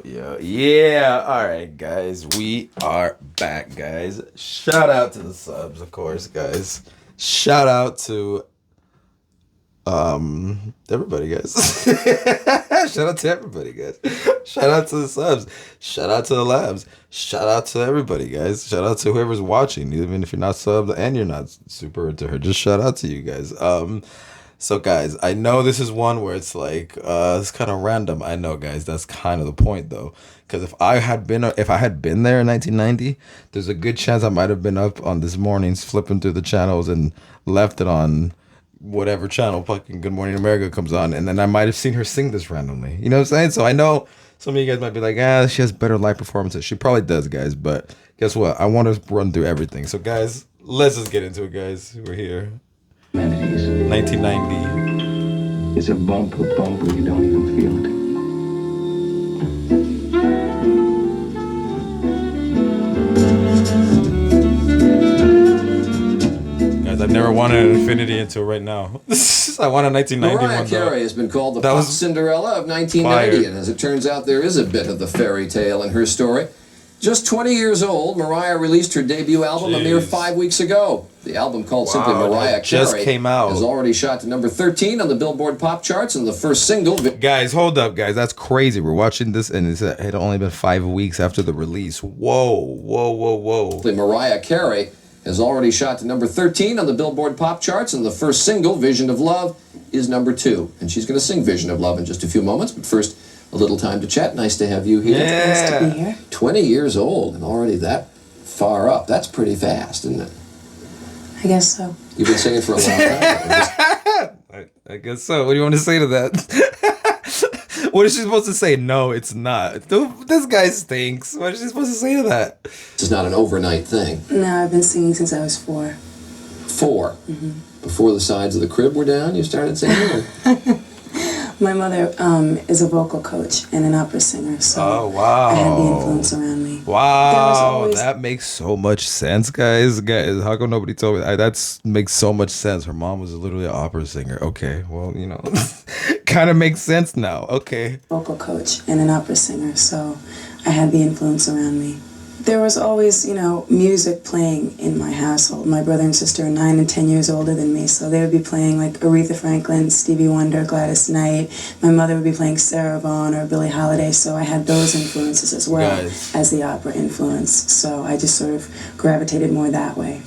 Yeah. All right, guys. We are back, guys. Shout out to the subs, of course, guys. Shout out to everybody, guys. Shout out to everybody, guys. Shout out to the subs. Shout out to the labs. Shout out to everybody, guys. Shout out to whoever's watching, even if you're not subbed and you're not super into her. Just shout out to you guys. So guys, I know this is one where it's like it's kind of random. I know, guys, that's kind of the point though. Because if I had been there in 1990, there's a good chance I might have been up on this morning's flipping through the channels and left it on whatever channel fucking Good Morning America comes on, and then I might have seen her sing this randomly. You know what I'm saying? So I know some of you guys might be like, she has better live performances. She probably does, guys. But guess what? I want to run through everything. So guys, let's just get into it, guys. We're here. 1990. It's a bump where you don't even feel it. Guys, I've never wanted an Infinity until right now. I want a 1990 Mariah one. Carey has been called the pop Cinderella of 1990, and as it turns out, there is a bit of the fairy tale in her story. Just 20 years old, Mariah released her debut album a mere 5 weeks ago. The album, called simply Mariah Carey, came out. has already shot to number 13 on the Billboard pop charts, and the first single... Guys, hold up, guys. That's crazy. We're watching this, and it had only been 5 weeks after the release. Whoa. Mariah Carey has already shot to number 13 on the Billboard pop charts, and the first single, Vision of Love, is number 2. And she's going to sing Vision of Love in just a few moments, but first... a little time to chat. Nice to have you here. Yeah. Nice to be here. 20 years old and already that far up. That's pretty fast, isn't it? I guess so. You've been singing for a long time. I guess so. What do you want to say to that? What is she supposed to say? No, it's not. This guy stinks. What is she supposed to say to that? This is not an overnight thing. No, I've been singing since I was 4. 4? Mm-hmm. Before the sides of the crib were down, you started singing? My mother is a vocal coach and an opera singer, so wow. I had the influence around me. Wow, that makes so much sense, guys. How come nobody told me? That makes so much sense. Her mom was literally an opera singer. Okay, well, kind of makes sense now. Okay. Vocal coach and an opera singer, so I had the influence around me. There was always, music playing in my household. My brother and sister are 9 and 10 years older than me, so they would be playing like Aretha Franklin, Stevie Wonder, Gladys Knight. My mother would be playing Sarah Vaughan or Billie Holiday, so I had those influences as well as the opera influence. So I just sort of gravitated more that way.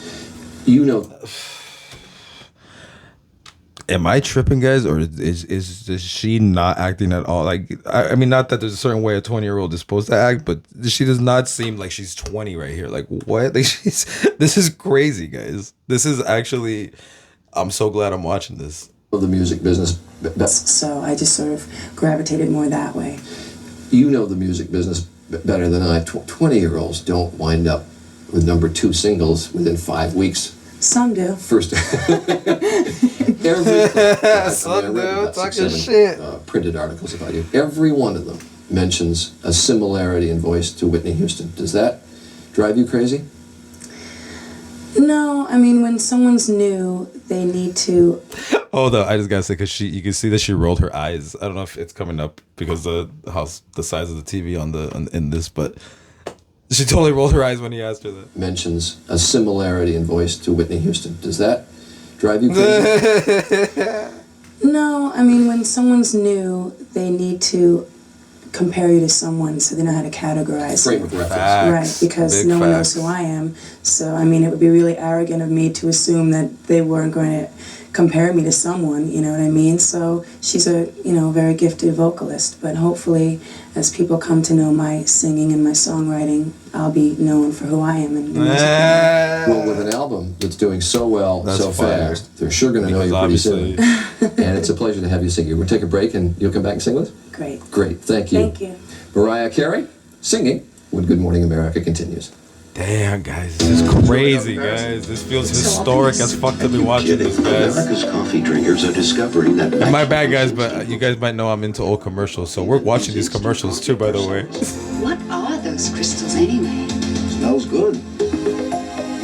Am I tripping, guys, or is she not acting at all? Like, I mean, not that there's a certain way a 20-year-old is supposed to act, but she does not seem like she's 20 right here. Like, what? Like, this is crazy, guys. This is actually, I'm so glad I'm watching this. The music business. So I just sort of gravitated more that way. You know the music business better than I. 20-year-olds don't wind up with number 2 singles within 5 weeks. Some do. First, Some do. Talking shit. Printed articles about you. Every one of them mentions a similarity in voice to Whitney Houston. Does that drive you crazy? No, I mean, when someone's new, they need to... Hold on, I just gotta say, because you can see that she rolled her eyes. I don't know if it's coming up because the size of the TV in this, but... she totally rolled her eyes when he asked her that. Mentions a similarity in voice to Whitney Houston. Does that drive you crazy? No, I mean, when someone's new, they need to compare you to someone so they know how to categorize Frame you. of reference. Right, because no one knows who I am. So, I mean, it would be really arrogant of me to assume that they weren't going to compare me to someone, you know what I mean? So she's a, very gifted vocalist, but hopefully as people come to know my singing and my songwriting, I'll be known for who I am and the music. Well, with an album that's doing so well, so fast, they're sure going to know you pretty soon. And it's a pleasure to have you sing. We'll take a break and you'll come back and sing with us? Great. Great, thank you. Thank you. Mariah Carey, singing when Good Morning America continues. Damn, guys, this is crazy, guys. This feels historic as fuck to be watching this, guys. America's coffee drinkers are discovering that... My bad, guys, but you guys might know I'm into old commercials, so we're watching these commercials too, by the way. What are those crystals anyway? Smells good.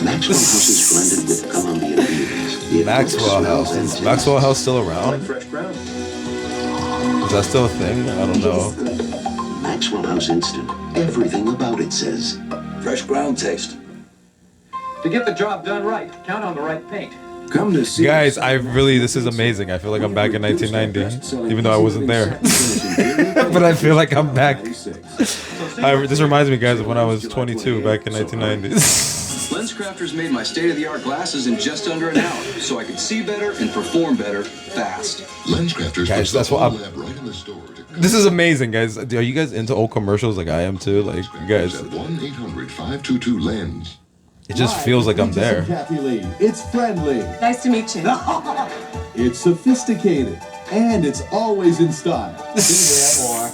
Maxwell House is blended with Colombian beans. Maxwell House. Is Maxwell House still around? Fresh ground. Is that still a thing? I don't know. Maxwell House Instant. Everything about it says Fresh ground taste. To get the job done right, count on the right paint. Come to see Guys, this is amazing. I feel like I'm back in 1990, even though I wasn't there. But I feel like I'm back. This reminds me, guys, of when I was 22 back in 1990. LensCrafters made my state-of-the-art glasses in just under an hour, so I could see better and perform better fast. LensCrafters. Guys, that's what I'm. This is amazing, guys. Are you guys into old commercials like I am too? Like, you guys. 1-800-522-LENS. It just feels like I'm there. Kathy Lee. It's friendly. Nice to meet you. It's sophisticated. And it's always in style. Be there or...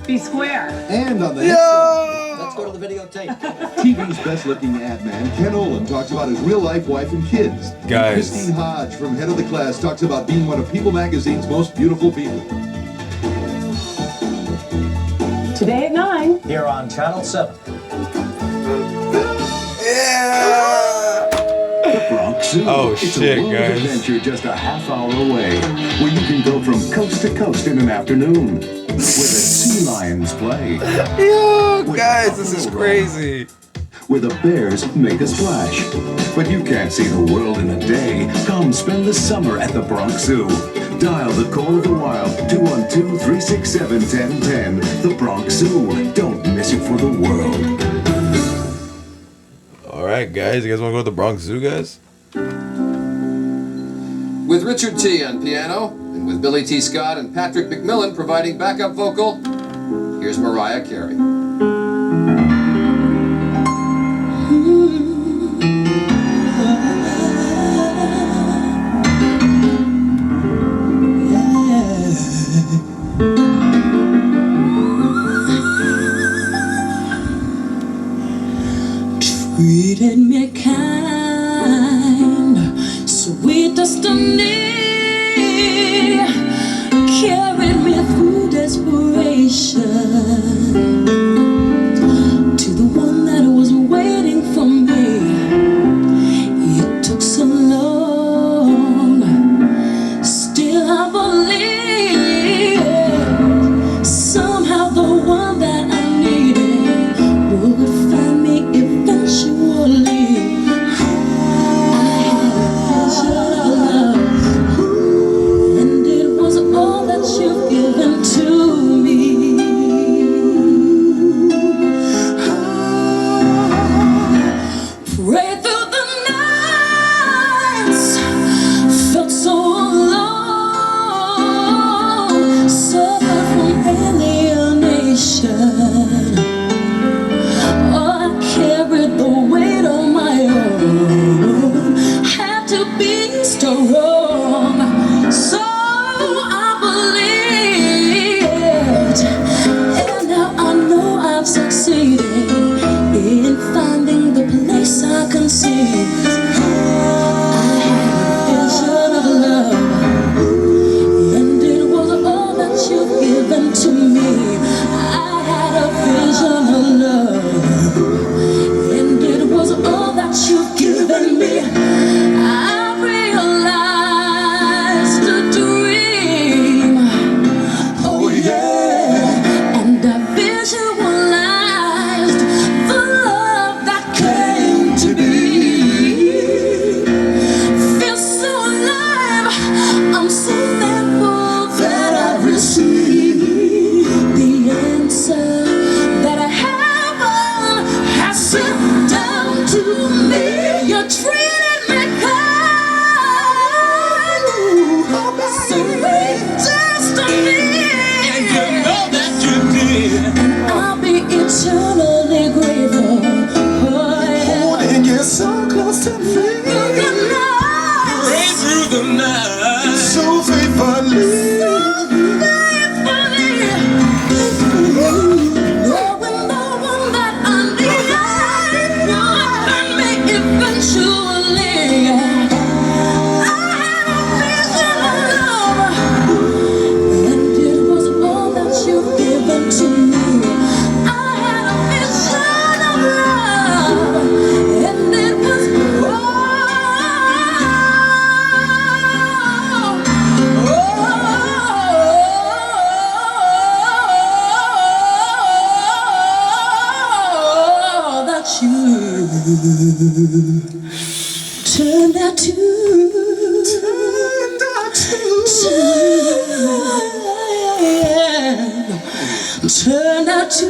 Be square. And on the Let's go to the videotape. TV's best-looking ad man, Ken Olin, talks about his real-life wife and kids. Guys. Christine Hodge from Head of the Class talks about being one of People magazine's most beautiful people. Today at 9. Here on Channel 7. The Bronx Zoo. Oh, it's shit, a world guys. adventure just a half hour away, where you can go from coast to coast in an afternoon, where the sea lions play, Yo, guys, this is crazy. where the bears make a splash. But you can't see the world in a day. Come spend the summer at the Bronx Zoo. Dial the call of the wild, 212-367-1010. The Bronx Zoo. Don't miss it for the world. All right, guys. You guys want to go to the Bronx Zoo, guys? With Richard T. on piano, and with Billy T. Scott and Patrick McMillan providing backup vocal, here's Mariah Carey. Treated me kind, sweet destiny carried me through desperation to the one that was waiting for me. It took so long, still I believe somehow the one that I needed would find me eventually. I had a vision of love, and it was all that you've given to me. Pray through the nights, felt so alone, suffered from alienation. Oh, I carried the weight on my own, had to be strong, so I believed, and now I know I've succeeded in finding the place I conceived. I had a vision of love, and it was all that you've given to me. I had a vision of love, and it was all that you've given me. I realized a dream, oh yeah, and I visualized the love that came to be. Feel so alive, I'm so thankful that I received the answer that I haven't has sent down to me. You treated me kind, sweet destiny, and you know that you did, and I'll be eternally grateful. Oh, yeah. Holding you so close to me through the night, right through the night, so faithfully. Turned out to turned out to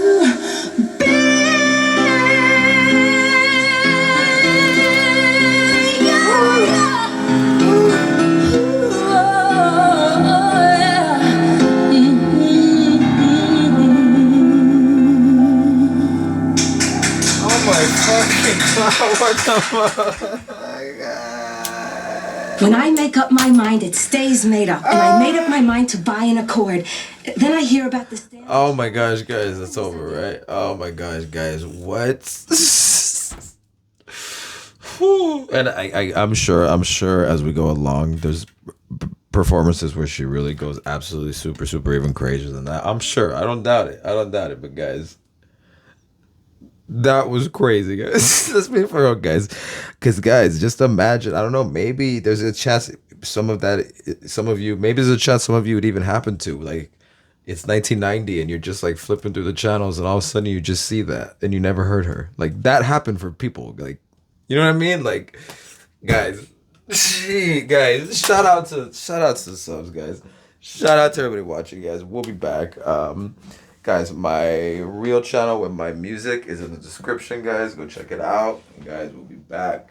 Oh my fucking god! What the fuck? Oh my god. When I make up my mind, it stays made up. And I made up my mind to buy an Accord. Then I hear about this. Oh my gosh, guys, it's over, right? Oh my gosh, guys, what? Whew. And I'm sure as we go along, there's performances where she really goes absolutely super even crazier than that. I'm sure. I don't doubt it. But guys, that was crazy, guys. Let's be for real, guys. Because guys, just imagine. I don't know. Maybe there's a chance some of you would even happen to. Like, it's 1990 and you're just like flipping through the channels and all of a sudden you just see that and you never heard her. Like, that happened for people. Like, you know what I mean? Like, guys, shout out to the subs, guys. Shout out to everybody watching, guys. We'll be back. Guys, my real channel with my music is in the description, guys. Go check it out. Guys, we'll be back.